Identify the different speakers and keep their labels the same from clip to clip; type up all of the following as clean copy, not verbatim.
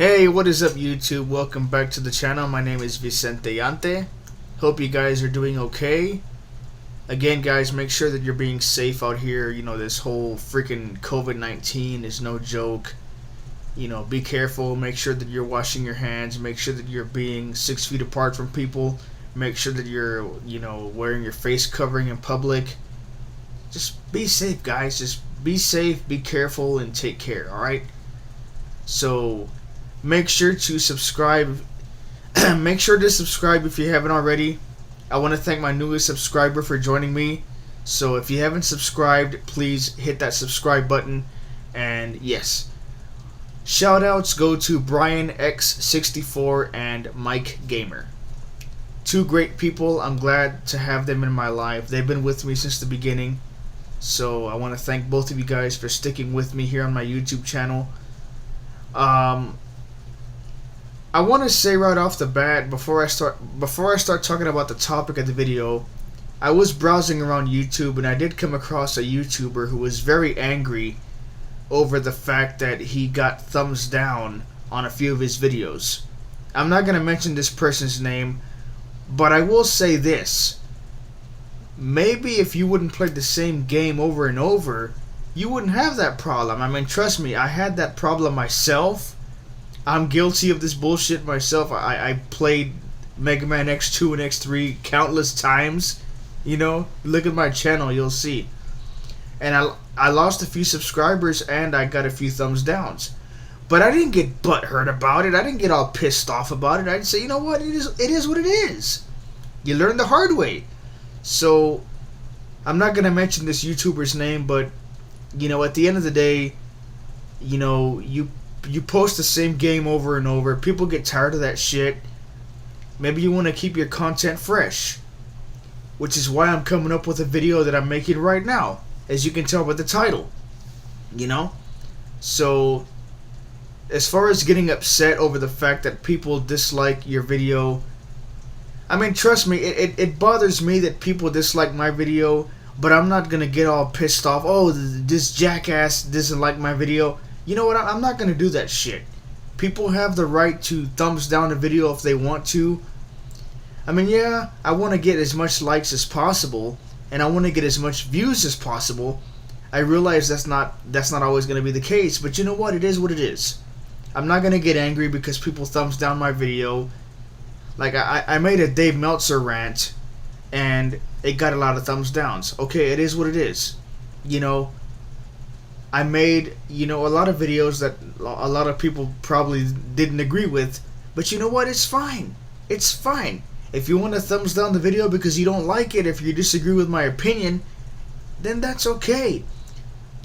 Speaker 1: Hey, what is up YouTube? Welcome back to the channel. My name is Vicente Yante. Hope you guys are doing okay. Again guys, make sure that you're being safe out here. You know, this whole freaking COVID-19 is no joke. You know, be careful. Make sure that you're washing your hands. Make sure that you're being 6 feet apart from people. Make sure that you're, wearing your face covering in public. Just be safe guys. Just be safe, be careful, and take care, alright? So make sure to subscribe. Make sure to subscribe if you haven't already. I want to thank my newest subscriber for joining me. So if you haven't subscribed, please hit that subscribe button. And yes, shoutouts go to Brian X64 and Mike Gamer. Two great people. I'm glad to have them in my life. They've been with me since the beginning. So I want to thank both of you guys for sticking with me here on my YouTube channel. I want to say right off the bat, before I start talking about the topic of the video, I was browsing around YouTube and I did come across a YouTuber who was very angry over the fact that he got thumbs down on a few of his videos. I'm not going to mention this person's name, but I will say this. Maybe if you wouldn't play the same game over and over, you wouldn't have that problem. I mean, trust me, I had that problem myself. I'm guilty of this bullshit myself. I played Mega Man X2 and X3 countless times. You know, look at my channel, you'll see. And I lost a few subscribers and I got a few thumbs downs. But I didn't get butthurt about it. I didn't get all pissed off about it. I'd say, you know what, it is what it is. You learn the hard way. So, I'm not going to mention this YouTuber's name, but, you know, at the end of the day, you know, you post the same game over and over. People get tired of that shit. Maybe you want to keep your content fresh, which is why I'm coming up with a video that I'm making right now, as you can tell by the title. You know? So, as far as getting upset over the fact that people dislike your video, I mean, trust me, it bothers me that people dislike my video, but I'm not going to get all pissed off. Oh, this jackass doesn't like my video. You know what? I'm not going to do that shit. People have the right to thumbs down a video if they want to. I mean, yeah, I want to get as much likes as possible, and I want to get as much views as possible. I realize that's not always going to be the case, but you know what? It is what it is. I'm not going to get angry because people thumbs down my video. Like, I made a Dave Meltzer rant, and it got a lot of thumbs downs. Okay, it is what it is. You know, I made, a lot of videos that a lot of people probably didn't agree with, but you know what? It's fine. It's fine. If you want to thumbs down the video because you don't like it, if you disagree with my opinion, then that's okay.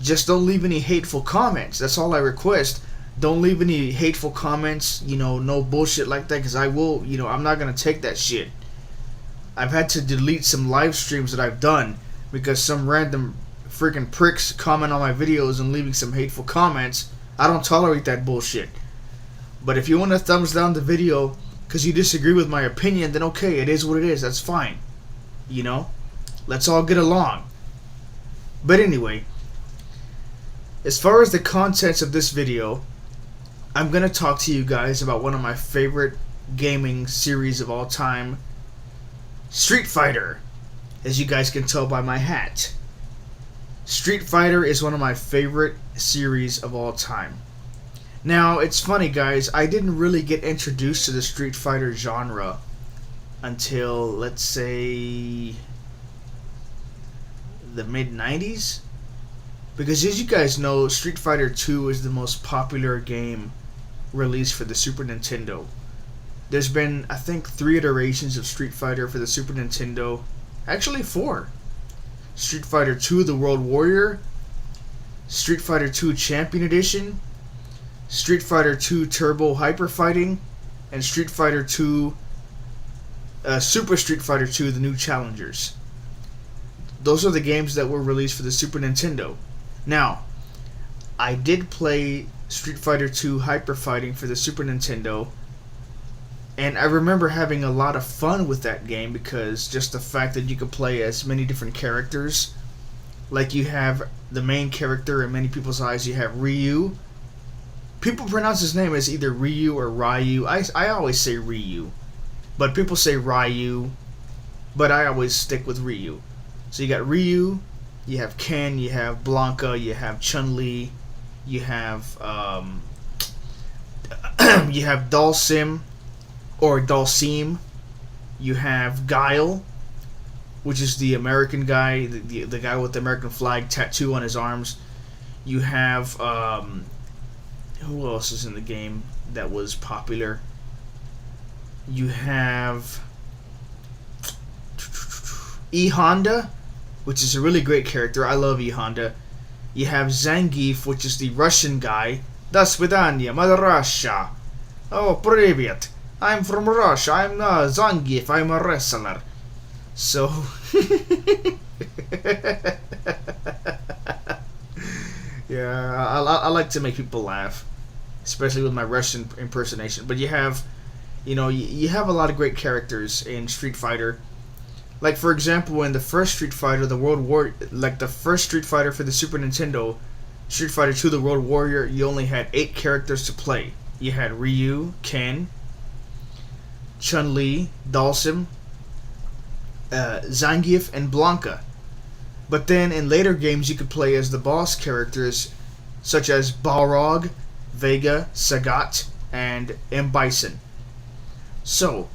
Speaker 1: Just don't leave any hateful comments. That's all I request. Don't leave any hateful comments, no bullshit like that, because I will, I'm not going to take that shit. I've had to delete some live streams that I've done because some random freaking pricks comment on my videos and leaving some hateful comments. I don't tolerate that bullshit. But if you want to thumbs down the video because you disagree with my opinion, then okay, it is what it is. That's fine. Let's all get along. But anyway, as far as the contents of this video, I'm going to talk to you guys about one of my favorite gaming series of all time, Street Fighter, as you guys can tell by my hat. Street Fighter is one of my favorite series of all time. Now, it's funny guys, I didn't really get introduced to the Street Fighter genre until, let's say, the mid-90s? Because as you guys know, Street Fighter 2 is the most popular game released for the Super Nintendo. There's been, I think, 3 iterations of Street Fighter for the Super Nintendo. Actually 4. Street Fighter 2 The World Warrior, Street Fighter 2 Champion Edition, Street Fighter 2 Turbo Hyper Fighting, and Street Fighter 2 Super Street Fighter 2 The New Challengers. Those are the games that were released for the Super Nintendo. Now, I did play Street Fighter 2 Hyper Fighting for the Super Nintendo, and I remember having a lot of fun with that game because just the fact that you could play as many different characters. Like you have the main character in many people's eyes, you have Ryu, people pronounce his name as either Ryu or Ryu. I always say Ryu, but people say Ryu, but I always stick with Ryu. So you got Ryu, you have Ken, you have Blanca, you have Chun-Li, you have you have Dhalsim or Dhalsim, you have Guile, which is the American guy, the guy with the American flag tattoo on his arms. You have who else is in the game that was popular? You have E Honda, which is a really great character. I love E Honda. You have Zangief, which is the Russian guy. Do svidaniya, Mother Russia. Oh, привет. I'm from Russia. I'm Zangief. I'm a wrestler. So, yeah, I like to make people laugh, especially with my Russian impersonation. But you have, you have a lot of great characters in Street Fighter. Like, for example, in the first Street Fighter, the first Street Fighter for the Super Nintendo, Street Fighter 2, the World Warrior, you only had 8 characters to play. You had Ryu, Ken, Chun-Li, Dhalsim, Zangief, and Blanca. But then in later games, you could play as the boss characters, such as Balrog, Vega, Sagat, and M. Bison. So,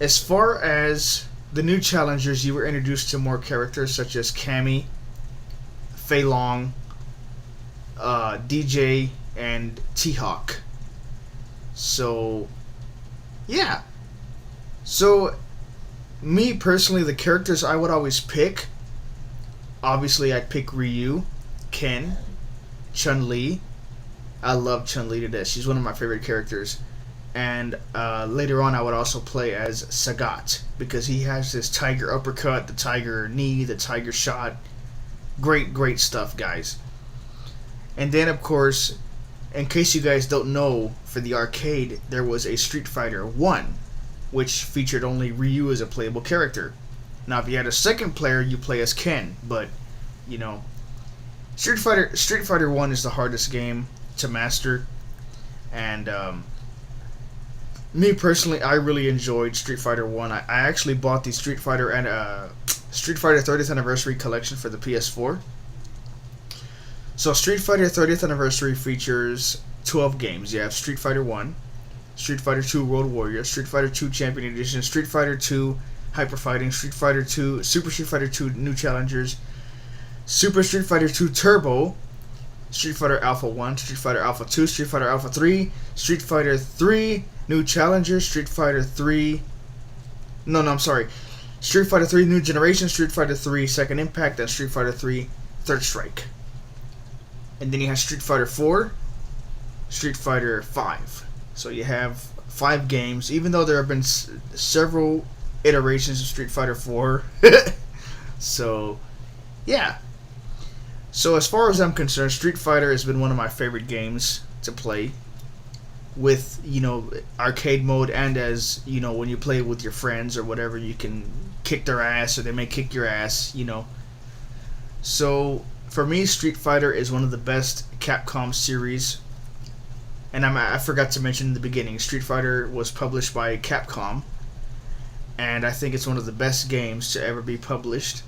Speaker 1: as far as the new challengers, you were introduced to more characters such as Cammy, Fei Long, DJ, and T-Hawk. So, yeah. So, me personally, the characters I would always pick, obviously I'd pick Ryu, Ken, Chun-Li. I love Chun-Li to death. She's one of my favorite characters. And later on I would also play as Sagat, because he has this tiger uppercut, the tiger knee, the tiger shot. Great stuff, guys. And then, of course, in case you guys don't know, for the arcade, there was a Street Fighter 1, which featured only Ryu as a playable character. Now, if you had a second player, you play as Ken, but, Street Fighter 1 is the hardest game to master, and, me personally, I really enjoyed Street Fighter 1. I actually bought the Street Fighter 30th Anniversary Collection for the PS4. So Street Fighter 30th Anniversary features 12 games. You have Street Fighter 1, Street Fighter 2 World Warrior, Street Fighter 2 Champion Edition, Street Fighter 2 Hyper Fighting, Street Fighter 2, Super Street Fighter 2 New Challengers, Super Street Fighter 2 Turbo, Street Fighter Alpha 1, Street Fighter Alpha 2, Street Fighter Alpha 3, Street Fighter 3 New Challenger, Street Fighter 3... Street Fighter 3 New Generation, Street Fighter 3 Second Impact, and Street Fighter 3 Third Strike. And then you have Street Fighter 4, Street Fighter 5. So you have 5 games, even though there have been several iterations of Street Fighter 4. So, yeah. So as far as I'm concerned, Street Fighter has been one of my favorite games to play. With, arcade mode, and as, when you play with your friends or whatever, you can kick their ass, or they may kick your ass, So, for me, Street Fighter is one of the best Capcom series. And I forgot to mention in the beginning, Street Fighter was published by Capcom. And I think it's one of the best games to ever be published.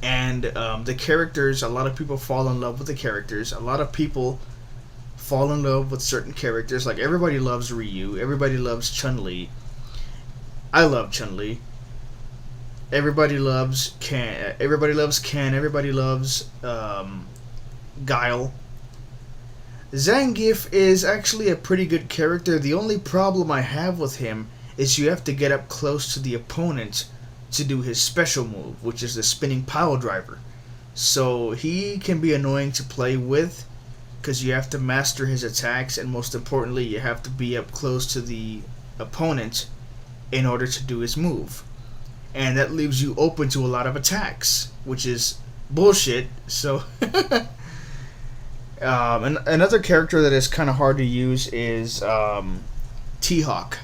Speaker 1: And the characters, a lot of people fall in love with the characters. A lot of people fall in love with certain characters. Like, everybody loves Ryu, everybody loves Chun-Li. I love Chun-Li. Everybody loves Ken. Everybody loves Guile. Zangief is actually a pretty good character. The only problem I have with him is you have to get up close to the opponent to do his special move, which is the spinning pile driver. So he can be annoying to play with, because you have to master his attacks, and most importantly, you have to be up close to the opponent in order to do his move. And that leaves you open to a lot of attacks, which is bullshit. So, and another character that is kind of hard to use is T-Hawk.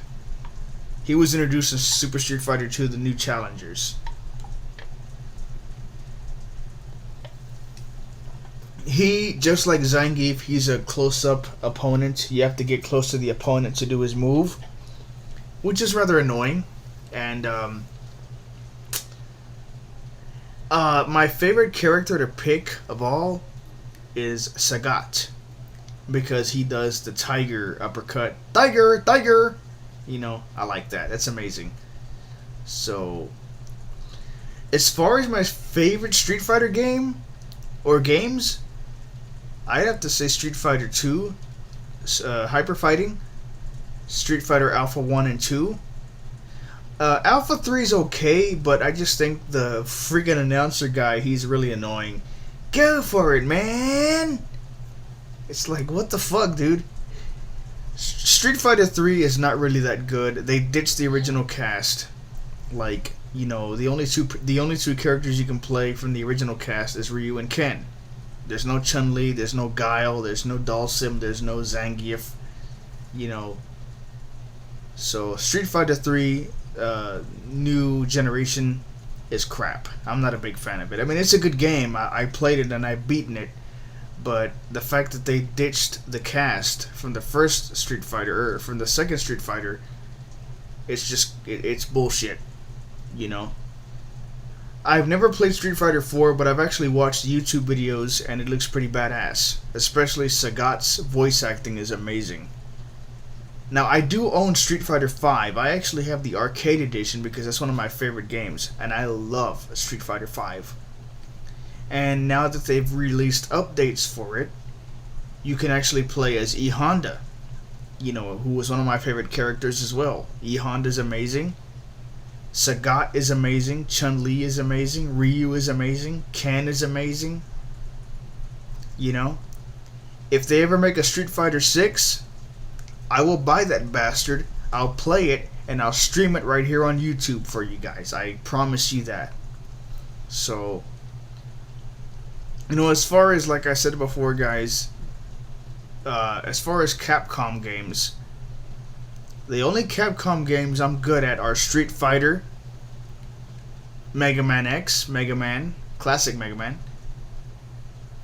Speaker 1: He was introduced in Super Street Fighter 2, the New Challengers. He, just like Zangief, he's a close-up opponent. You have to get close to the opponent to do his move, which is rather annoying. And my favorite character to pick of all is Sagat, because he does the tiger uppercut. Tiger, tiger! You know, I like that. That's amazing. So, as far as my favorite Street Fighter game, or games, I'd have to say Street Fighter 2, Hyper Fighting, Street Fighter Alpha 1 and 2. Alpha 3 is okay, but I just think the freaking announcer guy, he's really annoying. Go for it, man! It's like, what the fuck, dude? Street Fighter 3 is not really that good. They ditched the original cast. Like, you know, the only two characters you can play from the original cast is Ryu and Ken. There's no Chun-Li, there's no Guile, there's no Dhalsim, there's no Zangief, you know. So Street Fighter 3 new generation is crap. I'm not a big fan of it. I mean, it's a good game. I played it and I've beaten it, but the fact that they ditched the cast from the first Street Fighter, or from the second Street Fighter, it's just, it's bullshit, you know. I've never played Street Fighter 4, but I've actually watched YouTube videos and it looks pretty badass. Especially Sagat's voice acting is amazing. Now, I do own Street Fighter 5. I actually have the arcade edition because that's one of my favorite games, and I love Street Fighter 5. And now that they've released updates for it, you can actually play as E Honda, you know, who was one of my favorite characters as well. E Honda's amazing. Sagat is amazing. Chun-Li is amazing. Ryu is amazing. Ken is amazing. You know, if they ever make a Street Fighter 6, I will buy that bastard. I'll play it and I'll stream it right here on YouTube for you guys. I promise you that. So, you know, as far as, like I said before, guys, as far as Capcom games, the only Capcom games I'm good at are Street Fighter, Mega Man X, Mega Man, Classic Mega Man,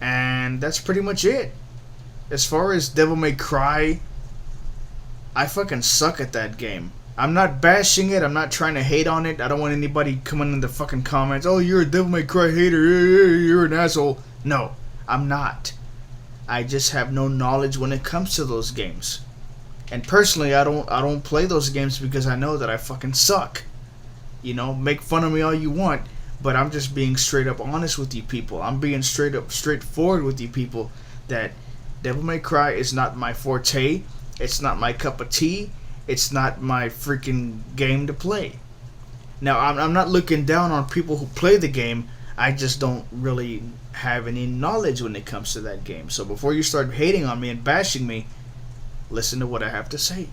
Speaker 1: and that's pretty much it. As far as Devil May Cry, I fucking suck at that game. I'm not bashing it, I'm not trying to hate on it. I don't want anybody coming in the fucking comments, oh, you're a Devil May Cry hater, you're an asshole. No, I'm not. I just have no knowledge when it comes to those games. And personally, I don't play those games because I know that I fucking suck. You know, make fun of me all you want, but I'm just being straight up honest with you people. I'm being straightforward with you people that Devil May Cry is not my forte. It's not my cup of tea. It's not my freaking game to play. Now, I'm not looking down on people who play the game. I just don't really have any knowledge when it comes to that game. So before you start hating on me and bashing me, listen to what I have to say.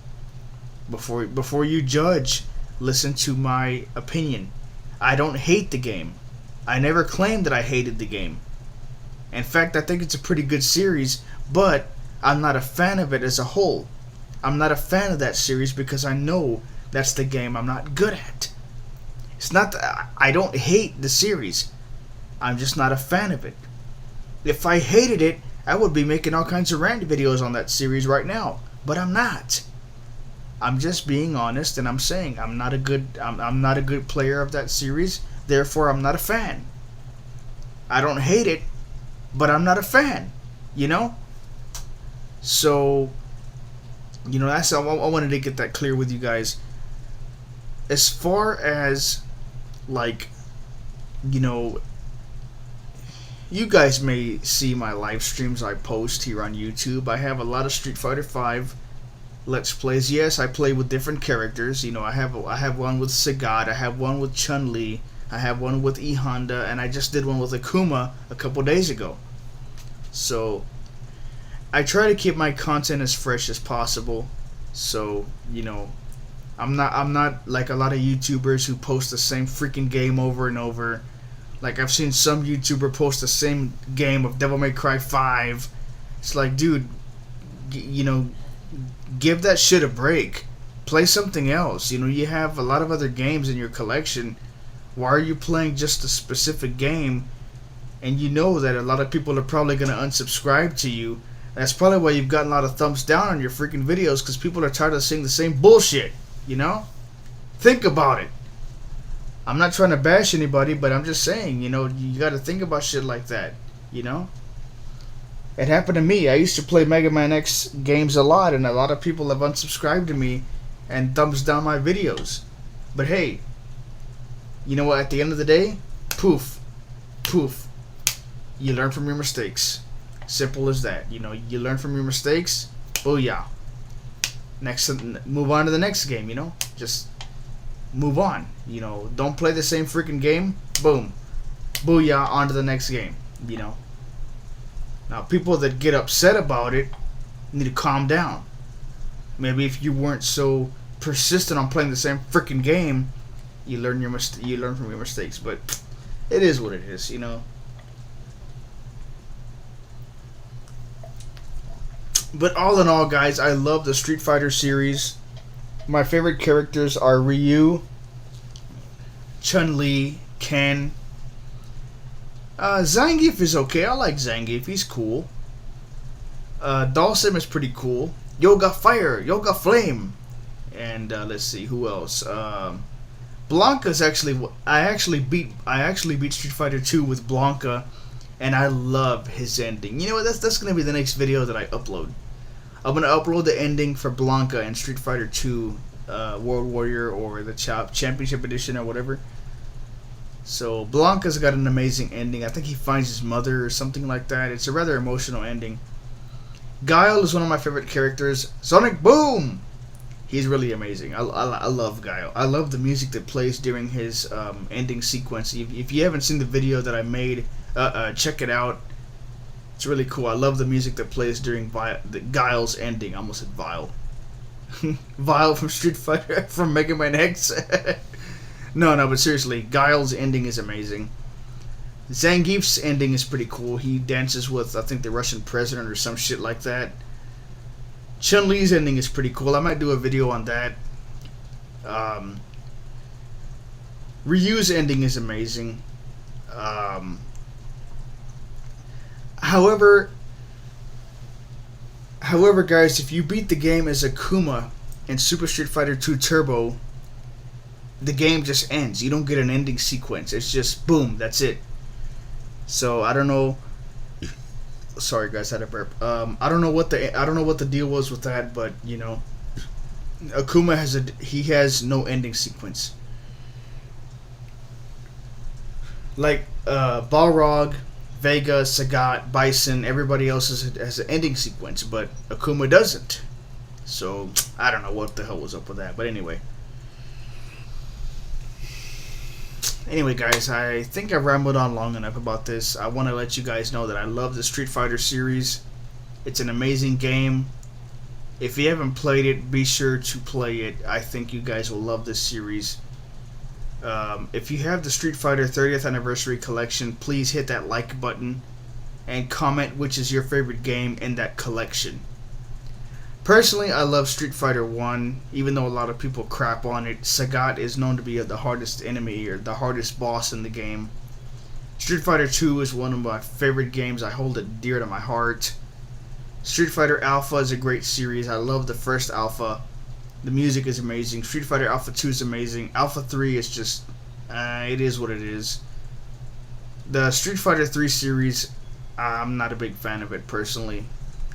Speaker 1: Before you judge, listen to my opinion. I don't hate the game. I never claimed that I hated the game. In fact, I think it's a pretty good series, but I'm not a fan of it as a whole. I'm not a fan of that series because I know that's the game I'm not good at. It's not that I don't hate the series. I'm just not a fan of it. If I hated it, I would be making all kinds of rant videos on that series right now. But I'm not. I'm just being honest, and I'm saying I'm not a good player of that series. Therefore, I'm not a fan. I don't hate it, but I'm not a fan. You know. So, you know, that's I wanted to get that clear with you guys. As far as, like, you know, you guys may see my live streams I post here on YouTube. I have a lot of Street Fighter 5 Let's Plays. Yes, I play with different characters. You know, I have one with Sagat, I have one with Chun-Li, I have one with E Honda, and I just did one with Akuma a couple days ago. So, I try to keep my content as fresh as possible. So, you know, I'm not like a lot of YouTubers who post the same freaking game over and over. Like, I've seen some YouTuber post the same game of Devil May Cry 5. It's like, dude, you know, give that shit a break. Play something else. You know, you have a lot of other games in your collection. Why are you playing just a specific game and you know that a lot of people are probably going to unsubscribe to you. That's probably why you've gotten a lot of thumbs down on your freaking videos, because people are tired of seeing the same bullshit, you know? Think about it. I'm not trying to bash anybody, but I'm just saying, you know, you got to think about shit like that, you know? It happened to me. I used to play Mega Man X games a lot, and a lot of people have unsubscribed to me and thumbs down my videos. But hey, you know what? At the end of the day, poof, poof. You learn from your mistakes. Simple as that. You know, you learn from your mistakes. Booyah. Next, move on to the next game. You know, just move on. You know, don't play the same freaking game. Boom, booyah. On to the next game. You know. Now, people that get upset about it need to calm down. Maybe if you weren't so persistent on playing the same freaking game, you learn from your mistakes. But it is what it is, you know. But all in all, guys, I love the Street Fighter series. My favorite characters are Ryu, Chun-Li, Ken. Zangief is okay. I like Zangief. He's cool. Dhalsim is pretty cool. Yoga Fire, Yoga Flame, and let's see who else. Blanca's actually. I actually beat Street Fighter 2 with Blanca, and I love his ending. You know what? That's gonna be the next video that I upload. I'm gonna upload the ending for Blanca in Street Fighter 2, World Warrior, or the Championship Edition or whatever. So Blanca's got an amazing ending. I think he finds his mother or something like that. It's a rather emotional ending. Guile is one of my favorite characters. Sonic Boom! He's really amazing. I love Guile. I love the music that plays during his ending sequence. If you haven't seen the video that I made, check it out. It's really cool. I love the music that plays during Guile's ending. I almost said Vile. Vile from Street Fighter, from Mega Man X. No, but seriously, Guile's ending is amazing. Zangief's ending is pretty cool. He dances with, I think, the Russian president or some shit like that. Chun-Li's ending is pretty cool. I might do a video on that. Ryu's ending is amazing. However, guys, if you beat the game as Akuma in Super Street Fighter 2 Turbo, the game just ends. You don't get an ending sequence. It's just boom, that's it. So I don't know. Sorry, guys, I had a burp. I don't know what the deal was with that, but you know, Akuma has no ending sequence. Like Balrog, Vega, Sagat, Bison, everybody else has an ending sequence, but Akuma doesn't. So I don't know what the hell was up with that, but anyway. Anyway, guys, I think I've rambled on long enough about this. I want to let you guys know that I love the Street Fighter series. It's an amazing game. If you haven't played it, be sure to play it. I think you guys will love this series. If you have the Street Fighter 30th Anniversary Collection, please hit that like button and comment which is your favorite game in that collection. Personally, I love Street Fighter 1, even though a lot of people crap on it. Sagat is known to be the hardest enemy or the hardest boss in the game. Street Fighter 2 is one of my favorite games. I hold it dear to my heart. Street Fighter Alpha is a great series. I love the first Alpha. The music is amazing. Street Fighter Alpha 2 is amazing. Alpha 3 is just, it is what it is. The Street Fighter 3 series, I'm not a big fan of it personally.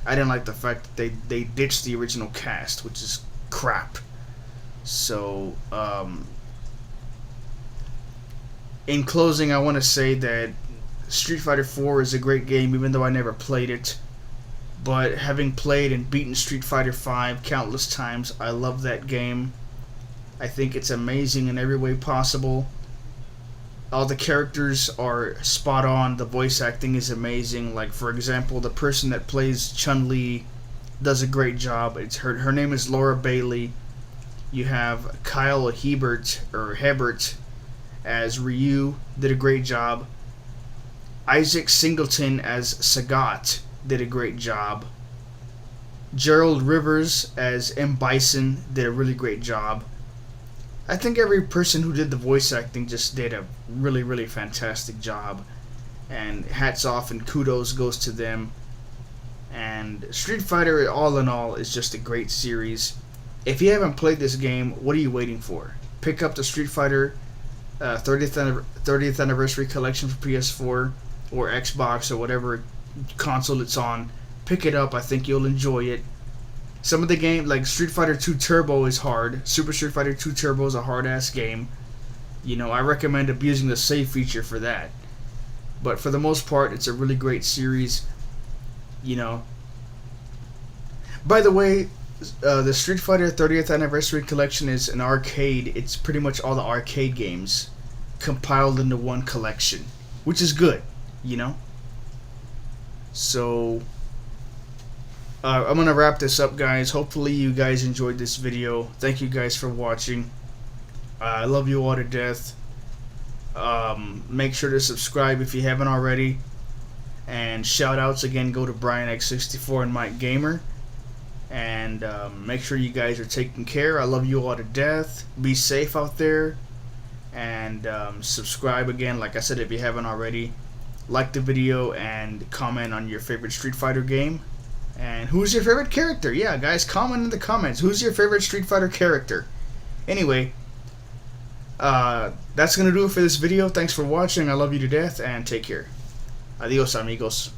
Speaker 1: I didn't like the fact that they ditched the original cast, which is crap. So, in closing, I want to say that Street Fighter 4 is a great game, even though I never played it. But having played and beaten Street Fighter 5 countless times, I love that game. I think it's amazing in every way possible. All the characters are spot on. The voice acting is amazing. Like, for example, the person that plays Chun-Li does a great job. It's her name is Laura Bailey. You have Kyle Hebert as Ryu, did a great job. Isaac Singleton as Sagat did a great job. Gerald Rivers as M. Bison did a really great job. I think every person who did the voice acting just did a really, really fantastic job. and hats off and kudos goes to them. And Street Fighter, all in all, is just a great series. If you haven't played this game, what are you waiting for? Pick up the Street Fighter 30th Anniversary Collection for PS4 or Xbox or whatever console it's on. Pick it up. I think you'll enjoy it. Some of the game, like Street Fighter 2 Turbo, is hard. Super Street Fighter 2 Turbo is a hard-ass game. You know, I recommend abusing the save feature for that. But for the most part, it's a really great series. You know. By the way, the Street Fighter 30th Anniversary Collection is an arcade. It's pretty much all the arcade games compiled into one collection, which is good, you know. So I'm gonna wrap this up, guys. Hopefully you guys enjoyed this video. Thank you guys for watching. I love you all to death. Make sure to subscribe if you haven't already. And shout outs again go to BrianX64 and Mike Gamer. And make sure you guys are taking care. I love you all to death. Be safe out there. And subscribe again, like I said, if you haven't already. Like the video and comment on your favorite Street Fighter game. And who's your favorite character? Yeah, guys, comment in the comments. Who's your favorite Street Fighter character? Anyway, that's going to do it for this video. Thanks for watching. I love you to death, and take care. Adios, amigos.